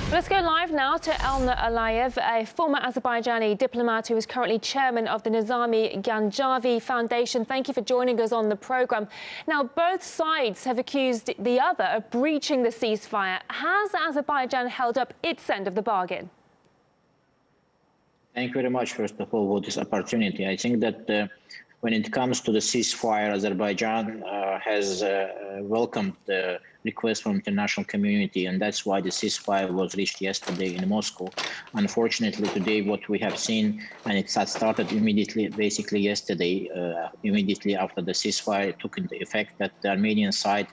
Let's go live now to Elnur Aliyev, a former Azerbaijani diplomat who is currently chairman of the Nizami Ganjavi Foundation. Thank you for joining us on the programme. Now, both sides have accused the other of breaching the ceasefire. Has Azerbaijan held up its end of the bargain? Thank you very much, first of all, for this opportunity. I think that when it comes to the ceasefire, Azerbaijan has welcomed the request from the international community, and that's why the ceasefire was reached yesterday in Moscow. Unfortunately, today what we have seen, and it started immediately, basically yesterday, immediately after the ceasefire took into effect, that the Armenian side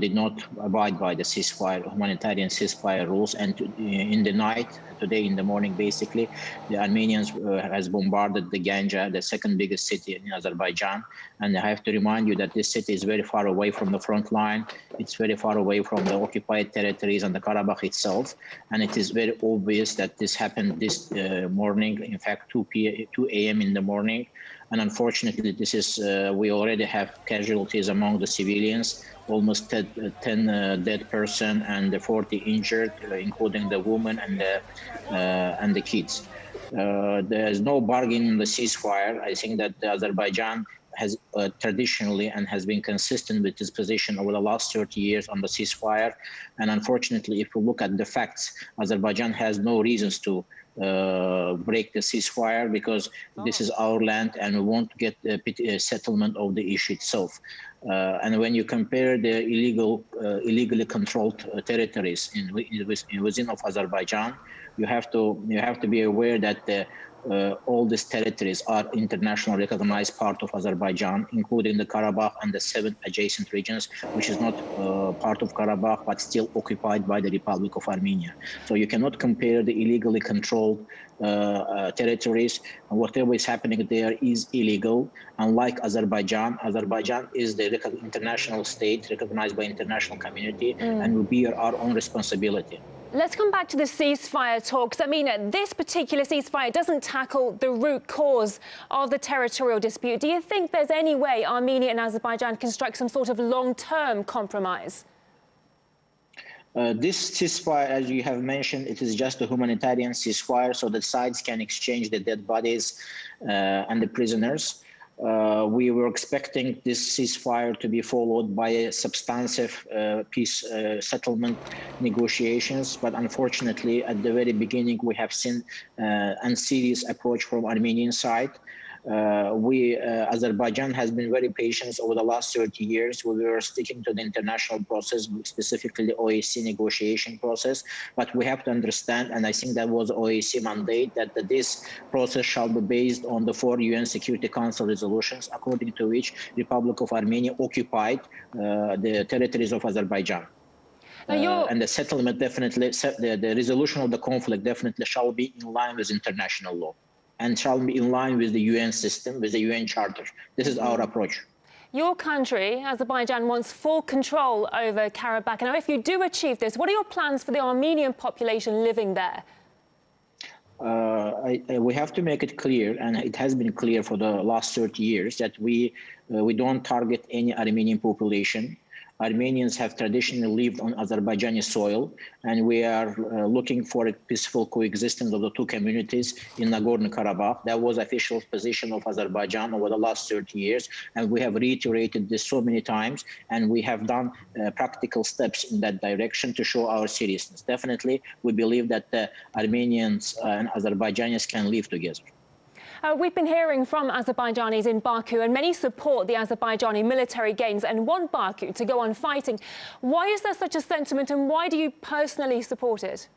did not abide by the ceasefire, humanitarian ceasefire rules. And in the night, today in the morning, basically, the Armenians has bombarded the Ganja, the second biggest city in Azerbaijan. And I have to remind you that this city is very far away from the front line. It's very far away from the occupied territories and the Karabakh itself. And it is very obvious that this happened this morning, in fact, 2 a.m. in the morning. And unfortunately, this is we already have casualties among the civilians, almost 10 dead person and 40 injured, including the woman and the kids. There is no bargain in the ceasefire. I think that Azerbaijan has traditionally and has been consistent with its position over the last 30 years on the ceasefire. And unfortunately, if we look at the facts, Azerbaijan has no reasons to break the ceasefire, because this is our land and we want to get a settlement of the issue itself. And when you compare the illegally controlled territories within of Azerbaijan, you have to be aware that all these territories are internationally recognized part of Azerbaijan, including the Karabakh and the 7 adjacent regions, which is not part of Karabakh, but still occupied by the Republic of Armenia. So you cannot compare the illegally controlled territories. And whatever is happening there is illegal. Unlike Azerbaijan, Azerbaijan is the international state recognized by international community, and will bear our own responsibility. Let's come back to the ceasefire talks. I mean, this particular ceasefire doesn't tackle the root cause of the territorial dispute. Do you think there's any way Armenia and Azerbaijan can strike some sort of long-term compromise? This ceasefire, as you have mentioned, it is just a humanitarian ceasefire, so the sides can exchange the dead bodies and the prisoners. We were expecting this ceasefire to be followed by a substantive peace settlement negotiations, but unfortunately, at the very beginning, we have seen an unserious approach from Armenian side. Azerbaijan has been very patient over the last 30 years. We were sticking to the international process, specifically the OAC negotiation process. But we have to understand, and I think that was OAC mandate, that this process shall be based on the 4 UN Security Council resolutions, according to which Republic of Armenia occupied the territories of Azerbaijan. And the settlement definitely, the resolution of the conflict definitely shall be in line with international law, and shall be in line with the UN system, with the UN Charter. This is our approach. Your country, Azerbaijan, wants full control over Karabakh. Now, if you do achieve this, what are your plans for the Armenian population living there? We have to make it clear, and it has been clear for the last 30 years, that we don't target any Armenian population. Armenians have traditionally lived on Azerbaijani soil, and we are looking for a peaceful coexistence of the two communities in Nagorno-Karabakh. That was official position of Azerbaijan over the last 30 years, and we have reiterated this so many times, and we have done practical steps in that direction to show our seriousness. Definitely, we believe that the Armenians and Azerbaijanis can live together. We've been hearing from Azerbaijanis in Baku, and many support the Azerbaijani military gains and want Baku to go on fighting. Why is there such a sentiment, and why do you personally support it?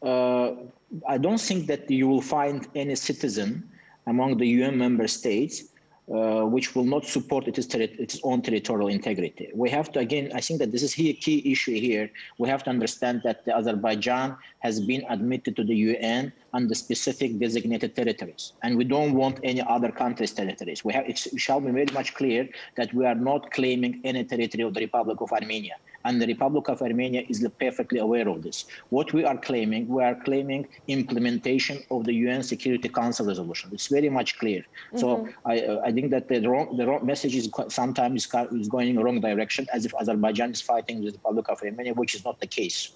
I don't think that you will find any citizen among the UN member states which will not support its own territorial integrity. We have to, again, I think that this is a key issue here. We have to understand that Azerbaijan has been admitted to the UN under specific designated territories, and we don't want any other countries' territories. It shall be very much clear that we are not claiming any territory of the Republic of Armenia, and the Republic of Armenia is perfectly aware of this. What we are claiming implementation of the UN Security Council resolution. It's very much clear. So I think that the wrong message is sometimes is going in the wrong direction, as if Azerbaijan is fighting the Republic of Armenia, which is not the case.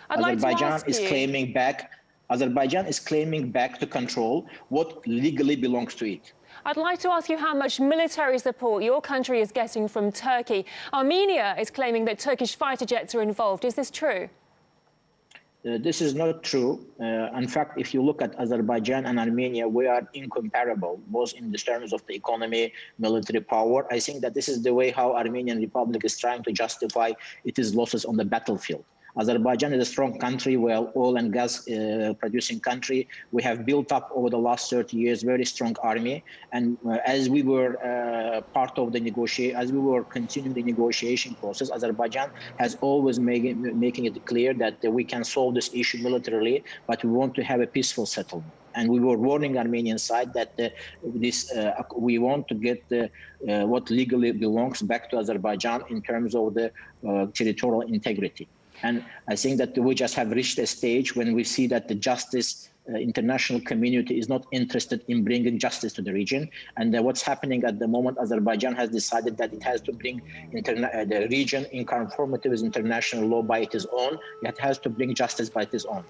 I'd like to ask is you... claiming back. Azerbaijan is claiming back to control what legally belongs to it. I'd like to ask you how much military support your country is getting from Turkey. Armenia is claiming that Turkish fighter jets are involved. Is this true? This is not true. In fact, if you look at Azerbaijan and Armenia, we are incomparable, both in the terms of the economy, military power. I think that this is the way how Armenian Republic is trying to justify its losses on the battlefield. Azerbaijan is a strong country, well, oil and gas producing country. We have built up over the last 30 years very strong army. And as we were part of the negotiation, as we were continuing the negotiation process, Azerbaijan has always making it clear that we can solve this issue militarily, but we want to have a peaceful settlement. And we were warning Armenian side that we want to get what legally belongs back to Azerbaijan in terms of the territorial integrity. And I think that we just have reached a stage when we see that the international community is not interested in bringing justice to the region. And what's happening at the moment, Azerbaijan has decided that it has to bring the region in conformity with international law by its own. It has to bring justice by its own.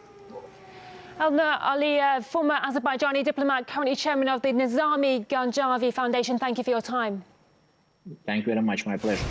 Elnur Aliyev, former Azerbaijani diplomat, currently chairman of the Nizami Ganjavi Foundation. Thank you for your time. Thank you very much. My pleasure.